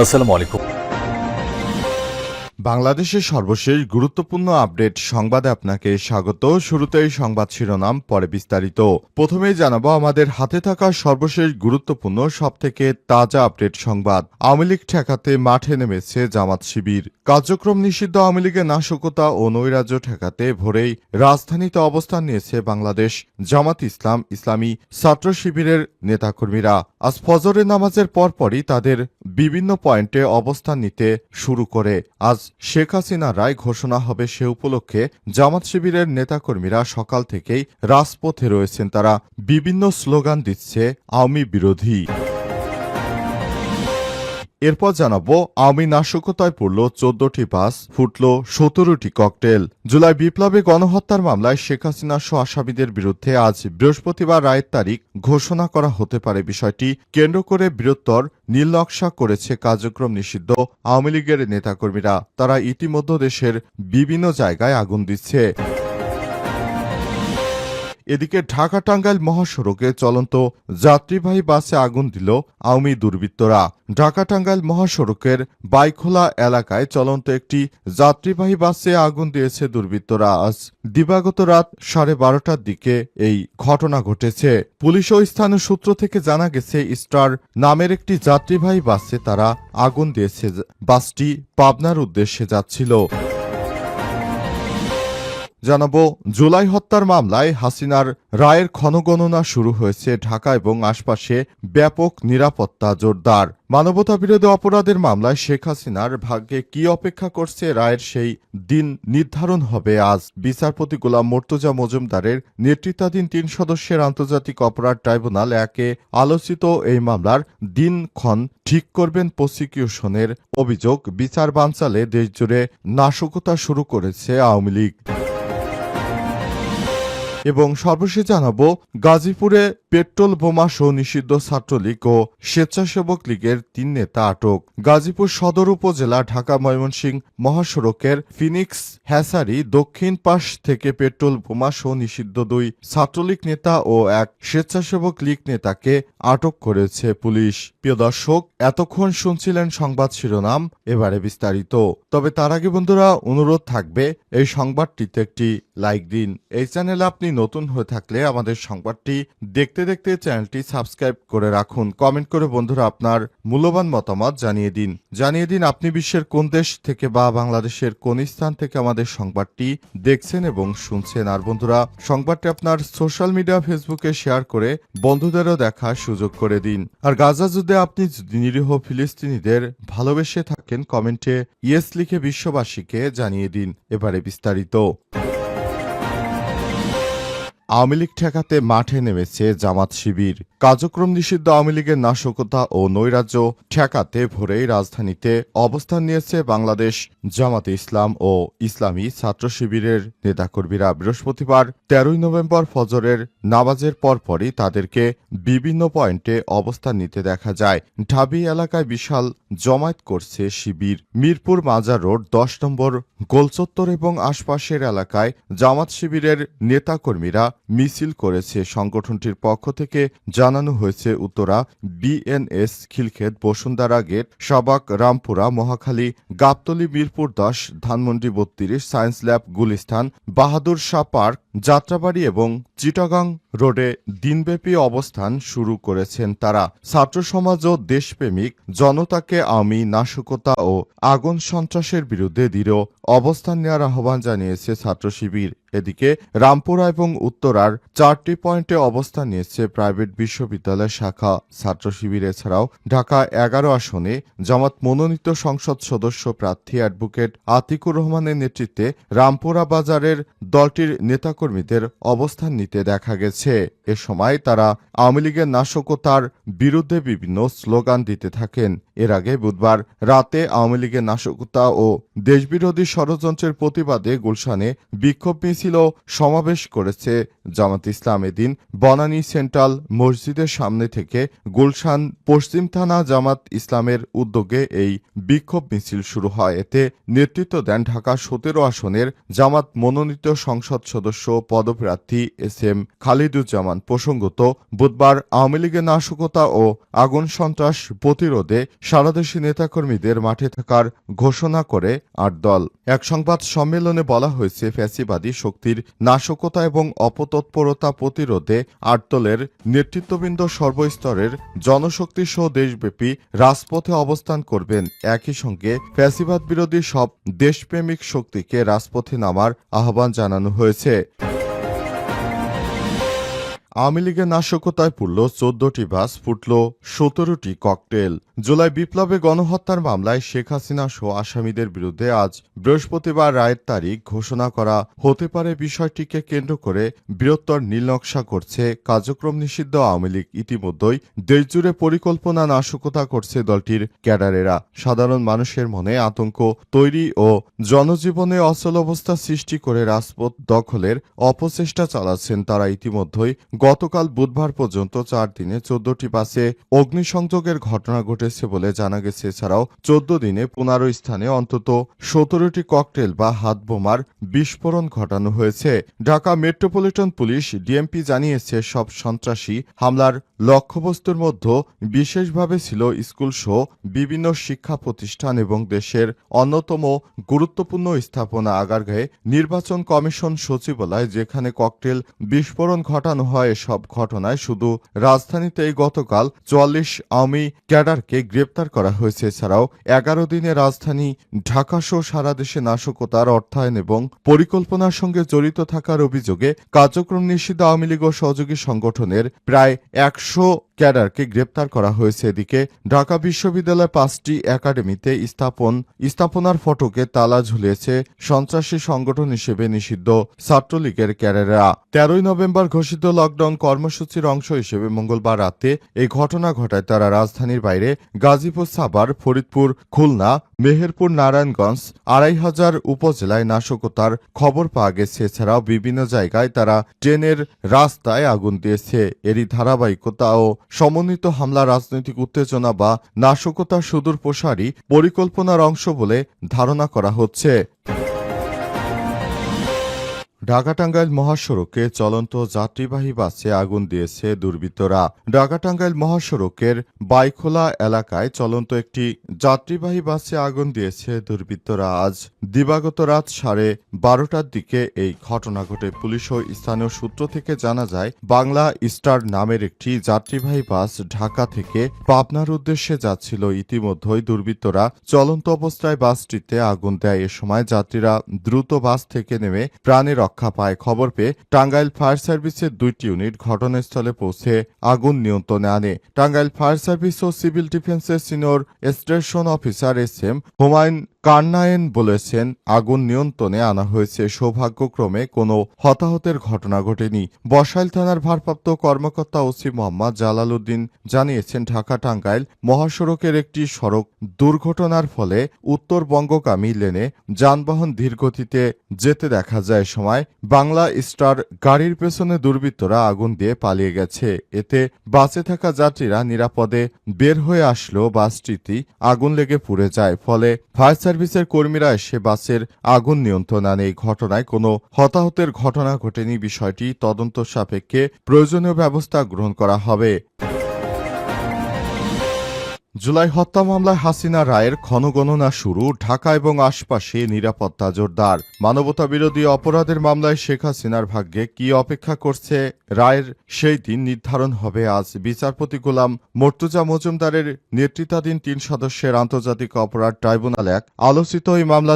আসসালামু আলাইকুম। বাংলাদেশের সর্বশেষ গুরুত্বপূর্ণ আপডেট সংবাদে আপনাকে স্বাগত। শুরুতেই সংবাদ শিরোনাম, পরে বিস্তারিত। প্রথমেই জানাবো আমাদের হাতে থাকা সর্বশেষ গুরুত্বপূর্ণ সবথেকে তাজা আপডেট সংবাদ। আওয়ামী লীগ ঠেকাতে মাঠে নেমেছে জামাত শিবির। কার্যক্রম নিষিদ্ধ আওয়ামী লীগের নাশকতা ও নৈরাজ্য ঠেকাতে ভোরেই রাজধানীতে অবস্থান নিয়েছে বাংলাদেশ জামাত ইসলামী ছাত্র শিবিরের নেতাকর্মীরা। আজ ফজরের নামাজের পরপরই তাদের বিভিন্ন পয়েন্টে অবস্থান নিতে শুরু করে। আজ শেখ হাসিনা রায় ঘোষণা হবে সে উপলক্ষে জামাত শিবিরের নেতাকর্মীরা সকাল থেকেই রাজপথে রয়েছেন। তারা বিভিন্ন স্লোগান দিচ্ছে আওয়ামী বিরোধী। এরপর জানাবো আওয়ামী নাশকতায় পড়ল 14টি বাস, ফুটল 17টি ককটেল। জুলাই বিপ্লবে গণহত্যার মামলায় শেখ হাসিনা সহ আসামিদের বিরুদ্ধে আজ বৃহস্পতিবার রায়ের তারিখ ঘোষণা করা হতে পারে। বিষয়টি কেন্দ্র করে বৃহত্তর নীলনকশা করেছে কার্যক্রম নিষিদ্ধ আওয়ামী লীগের নেতাকর্মীরা। তারা ইতিমধ্যে দেশের বিভিন্ন জায়গায় আগুন দিচ্ছে। এদিকে ঢাকা টাঙ্গাইল মহাসড়কে চলন্ত যাত্রীবাহী বাসে আগুন দিল আওয়ামী দুর্বৃত্তরা। ঢাকা টাঙ্গাইল মহাসড়কের বাইখোলা এলাকায় চলন্ত একটি যাত্রীবাহী বাসে আগুন দিয়েছে দুর্বৃত্তরা। আজ দিবাগত রাত 12:30টার দিকে এই ঘটনা ঘটেছে। পুলিশ ও স্থানীয় সূত্র থেকে জানা গেছে, স্টার নামের একটি যাত্রীবাহী বাসে তারা আগুন দিয়েছে। বাসটি পাবনার উদ্দেশ্যে যাচ্ছিল। জানাবো জুলাই হত্যার মামলায় হাসিনার রায়ের ক্ষণগণনা শুরু হয়েছে। ঢাকা এবং আশপাশে ব্যাপক নিরাপত্তা জোরদার। মানবতাবিরোধী অপরাধের মামলায় শেখ হাসিনার ভাগ্যে কি অপেক্ষা করছে, রায়ের সেই দিন নির্ধারণ হবে আজ। বিচারপতি গোলাম মর্তুজা মজুমদারের নেতৃত্বাধীন 3 সদস্যের আন্তর্জাতিক অপরাধ ট্রাইব্যুনাল একে আলোচিত এই মামলার দিনক্ষণ ঠিক করবেন। প্রসিকিউশনের অভিযোগ, বিচার বানচালে দেশজুড়ে নাশকতা শুরু করেছে আওয়ামী লীগ। এবং সর্বশেষ জানাবো গাজীপুরে পেট্রোল বোমা সহ নিষিদ্ধ ছাত্রলীগ ও স্বেচ্ছাসেবক লীগের 3 নেতা আটক। গাজীপুর সদর উপজেলা ঢাকা ময়মনসিংহ মহাসড়কের ফিনিক্স হ্যাসারি দক্ষিণ পাশ থেকে পেট্রোল বোমা সহ নিষিদ্ধ 2 ছাত্রলীগ নেতা ও এক স্বেচ্ছাসেবক লীগ নেতাকে আটক করেছে পুলিশ। প্রিয় দর্শক, এতক্ষণ শুনছিলেন সংবাদ শিরোনাম, এবারে বিস্তারিত। তবে তার আগে বন্ধুরা অনুরোধ থাকবে এই সংবাদটিতে একটি লাইক দিন। এই চ্যানেলে আপনি নতুন হয়ে থাকলে আমাদের সংবাদটি দেখতে দেখতে চ্যানেলটি সাবস্ক্রাইব করে রাখুন। কমেন্ট করে বন্ধুরা আপনার মূল্যবান মতামত জানিয়ে দিন আপনি বিশ্বের কোন দেশ থেকে বা বাংলাদেশের কোন স্থান থেকে আমাদের সংবাদটি দেখছেন এবং শুনছেন। আর বন্ধুরা সংবাদটি আপনার সোশ্যাল মিডিয়া ফেসবুকে শেয়ার করে বন্ধুদেরও দেখার সুযোগ করে দিন। আর গাজা যুদ্ধে আপনি যদি নিরীহ ফিলিস্তিনিদের ভালোবেসে থাকেন, কমেন্টে ইয়েস লিখে বিশ্ববাসীকে জানিয়ে দিন। এবারে বিস্তারিত। আওয়ামী লীগ ঠেকাতে মাঠে নেমেছে জামাত শিবির। কার্যক্রম নিষিদ্ধ আওয়ামী লীগের নাশকতা ও নৈরাজ্য ঠেকাতে ভোরেই রাজধানীতে অবস্থান নিয়েছে বাংলাদেশ জামাতে ইসলাম ও ইসলামী ছাত্র শিবিরের নেতাকর্মীরা। বৃহস্পতিবার 13 নভেম্বর ফজরের নামাজের পরপরই তাদেরকে বিভিন্ন পয়েন্টে অবস্থান নিতে দেখা যায়। ঢাবি এলাকায় বিশাল জমায়েত করছে শিবির। মিরপুর মাজার রোড, 10 নম্বর গোলচত্বর এবং আশপাশের এলাকায় জামাত শিবিরের নেতাকর্মীরা মিছিল করেছে। সংগঠনটির পক্ষ থেকে জানানো হয়েছে, উত্তরা, বিএনএস, খিলক্ষেত, বসুন্ধরা গেট, সাবাক, Rampura, Mohakhali, Gabtoli, Mirpur 10, Dhanmondi 32, science lab, Gulistan, Bahadur Shah park, Jatrabari এবং চিটাগাং রোডে দিনব্যাপী অবস্থান শুরু করেছেন তারা। ছাত্র সমাজ ও দেশপ্রেমিক জনতাকে আওয়ামী নাশকতা ও আগুন সন্ত্রাসের বিরুদ্ধে দৃঢ় অবস্থান নেওয়ার আহ্বান জানিয়েছে ছাত্র শিবির। এদিকে রামপুরা এবং উত্তরার 4টি পয়েন্টে অবস্থান নিয়েছে প্রাইভেট বিশ্ববিদ্যালয় শাখা ছাত্র শিবির। এছাড়াও ঢাকা 11 আসনে জামাত মনোনীত সংসদ সদস্য প্রার্থী অ্যাডভোকেট আতিকুর রহমানের নেতৃত্বে রামপুরা বাজারের দলটির নেতাকর্মীদের অবস্থান নিতে দেখা গেছে। এ সময় তারা আওয়ামী লীগের নাশকতার বিরুদ্ধে বিভিন্ন স্লোগান দিতে থাকেন। এর আগে বুধবার রাতে আওয়ামী লীগের নাশকতা ও দেশবিরোধী ষড়যন্ত্রের প্রতিবাদে গুলশানে বিক্ষোভ মিছিল মিছিল ও সমাবেশ করেছে জামাত ইসলাম। এদিন বনানী সেন্ট্রাল মসজিদের সামনে থেকে গুলশান পশ্চিম থানা জামাত ইসলামের উদ্যোগে এই বিক্ষোভ মিছিল শুরু হয়। এতে নেতৃত্ব দেন ঢাকা ১৭ আসনের জামাত মনোনীত সংসদ সদস্য পদপ্রার্থী এস.এম. খালিদুজ্জামান। প্রসঙ্গত, বুধবার আওয়ামী লীগের নাশকতা ও আগুন সন্ত্রাস প্রতিরোধে সারাদেশি নেতাকর্মীদের মাঠে থাকার ঘোষণা করে ৮ দল। এক সংবাদ সম্মেলনে বলা হয়েছে, ফ্যাসিবাদী শক্তির নাশকতা এবং অপতৎপরতা প্রতিরোধে ৮ দলের নেতৃত্ববৃন্দ সর্বস্তরের জনশক্তিসহ দেশব্যাপী রাজপথে অবস্থান করবেন। একই সঙ্গে ফ্যাসিবাদ বিরোধী সব দেশপ্রেমিক শক্তিকে রাজপথে নামার আহ্বান জানানো হয়েছে। আওয়ামী লীগের নাশকতায় পুড়ল ১৪টি বাস, ফুটল ১৭টি ককটেল। জুলাই বিপ্লবে গণহত্যার মামলায় শেখ হাসিনা সহ আসামিদের বিরুদ্ধে আজ বৃহস্পতিবার রায়ের তারিখ ঘোষণা করা হতে পারে। বিষয়টিকে কেন্দ্র করে বৃহত্তর নীলনকশা করছে কার্যক্রম নিষিদ্ধ আওয়ামী লীগ। ইতিমধ্যেই দেশজুড়ে পরিকল্পনা নাশকতা করছে দলটির ক্যাডারেরা। সাধারণ মানুষের মনে আতঙ্ক তৈরি ও জনজীবনে অচলাবস্থা সৃষ্টি করে রাজপথ দখলের অপচেষ্টা চালাচ্ছেন তারা। ইতিমধ্যেই গতকাল বুধবার পর্যন্ত ৪ দিনে ১৪টি বাসে অগ্নিসংযোগের ঘটনা ঘটেছে বলে জানা গেছে। এছাড়াও ১৪ দিনে ১৫ স্থানে অন্তত ১৭টি ককটেল বা হাতবোমার বিস্ফোরণ ঘটানো হয়েছে। ঢাকা মেট্রোপলিটন পুলিশ ডিএমপি জানিয়েছে, সব সন্ত্রাসী হামলার লক্ষ্যবস্তুর মধ্যে বিশেষভাবে ছিল স্কুলসহ বিভিন্ন শিক্ষা প্রতিষ্ঠান এবং দেশের অন্যতম গুরুত্বপূর্ণ স্থাপনা আগারগাঁয়ে নির্বাচন কমিশন সচিবালয়, যেখানে ককটেল বিস্ফোরণ ঘটানো হয়। এসব ঘটনায় শুধু রাজধানীতেই গতকাল ৪৪ আওয়ামী ক্যাডারকে গ্রেপ্তার করা হয়েছে। এছাড়াও ১১ দিনে রাজধানী ঢাকাসহ সারা দেশে নাশকতার অর্থায়ন এবং পরিকল্পনার সঙ্গে জড়িত থাকার অভিযোগে কার্যক্রম নিষিদ্ধ আওয়ামী লীগ ও সহযোগী সংগঠনের প্রায় ১০০ ক্যাডারকে গ্রেপ্তার করা হয়েছে। এদিকে ঢাকা বিশ্ববিদ্যালয়ের ৫টি একাডেমিতে স্থাপনার ফটকে তালা ঝুলিয়েছে সন্ত্রাসী সংগঠন হিসেবে নিষিদ্ধ ছাত্রলীগের ক্যাডাররা। ১৩ নভেম্বর ঘোষিত লকডাউন কর্মসূচির অংশ হিসেবে মঙ্গলবার রাতে এই ঘটনা ঘটায় তারা। রাজধানীর বাইরে গাজীপুর, সাভার, ফরিদপুর, খুলনা, মেহেরপুর, নারায়ণগঞ্জ, ২৫০০ উপজেলায় নাশকতার খবর পাওয়া গেছে। এছাড়াও বিভিন্ন জায়গায় তারা ট্রেনের রাস্তায় আগুন দিয়েছে। এরই ধারাবাহিকতা ও সমন্বিত হামলা রাজনৈতিক উত্তেজনা বা নাশকতার সুদূর প্রসারী পরিকল্পনার অংশ বলে ধারণা করা হচ্ছে। ঢাকা টাঙ্গাইল মহাসড়কে চলন্ত যাত্রীবাহী বাসে আগুন দিয়েছে দুর্বৃত্তরা। ঢাকা টাঙ্গাইল মহাসড়কের বাইখোলা এলাকায় চলন্ত একটি যাত্রীবাহী বাসে আগুন দিয়েছে দুর্বৃত্তরা। আজ দিবাগত রাত 12:30টার দিকে এই ঘটনা ঘটে। পুলিশ ও স্থানীয় সূত্র থেকে জানা যায়, বাংলা স্টার নামের একটি যাত্রীবাহী বাস ঢাকা থেকে পাবনার উদ্দেশ্যে যাচ্ছিল। ইতিমধ্যেই দুর্বৃত্তরা চলন্ত অবস্থায় বাসটিতে আগুন দেয়। এ সময় যাত্রীরা দ্রুত বাস থেকে নেমে প্রাণে রক্ষা পায়। খবর পেয়ে টাঙ্গাইল ফায়ার সার্ভিসের ২টি ইউনিট ঘটনাস্থলে পৌঁছে আগুন নিয়ন্ত্রণে আনে। টাঙ্গাইল ফায়ার সার্ভিস ও সিভিল ডিফেন্সের senior station officer SM. Humayun কান্নায়েন বলেছেন, আগুন নিয়ন্ত্রণে আনা হয়েছে। সৌভাগ্যক্রমে কোনো হতাহতের ঘটনা ঘটেনি। বসাইল থানার ভারপ্রাপ্ত কর্মকর্তা ওসি মোহাম্মদ জালাল উদ্দিন জানিয়েছেন, ঢাকা টাঙ্গাইল মহাসড়কের একটি সড়ক দুর্ঘটনার ফলে উত্তরবঙ্গগামী লেনে যানবাহন ধীরগতিতে যেতে দেখা যায়। সময় বাংলা স্টার গাড়ির পেছনে দুর্বৃত্তরা আগুন দিয়ে পালিয়ে গেছে। এতে বাসে থাকা যাত্রীরা নিরাপদে বের হয়ে আসলেও বাসটিতে আগুন লেগে পুড়ে যায়। ফলে ফায়ার সার্ভিসের কর্মীরা এসে বাসের আগুন নিয়ন্ত্রণ আনে। এই ঘটনায় কোনো হতাহতের ঘটনা ঘটেনি। বিষয়টি তদন্ত সাপেক্ষে প্রয়োজনীয় ব্যবস্থা গ্রহণ করা হবে। জুলাই হত্যা মামলায় হাসিনা রায়ের ক্ষণগণনা শুরু। ঢাকা এবং আশপাশে নিরাপত্তা জোরদার। মানবতা বিরোধী অপরাধের মামলায় শেখ হাসিনার ভাগ্যে কি অপেক্ষা করছে, রায়ের সেই দিন নির্ধারণ হবে আজ। বিচারপতি গোলাম মর্তুজা মজুমদারের নেতৃত্বাধীন ৩ সদস্যের আন্তর্জাতিক অপরাধ ট্রাইব্যুনাল ১ আলোচিত এই মামলা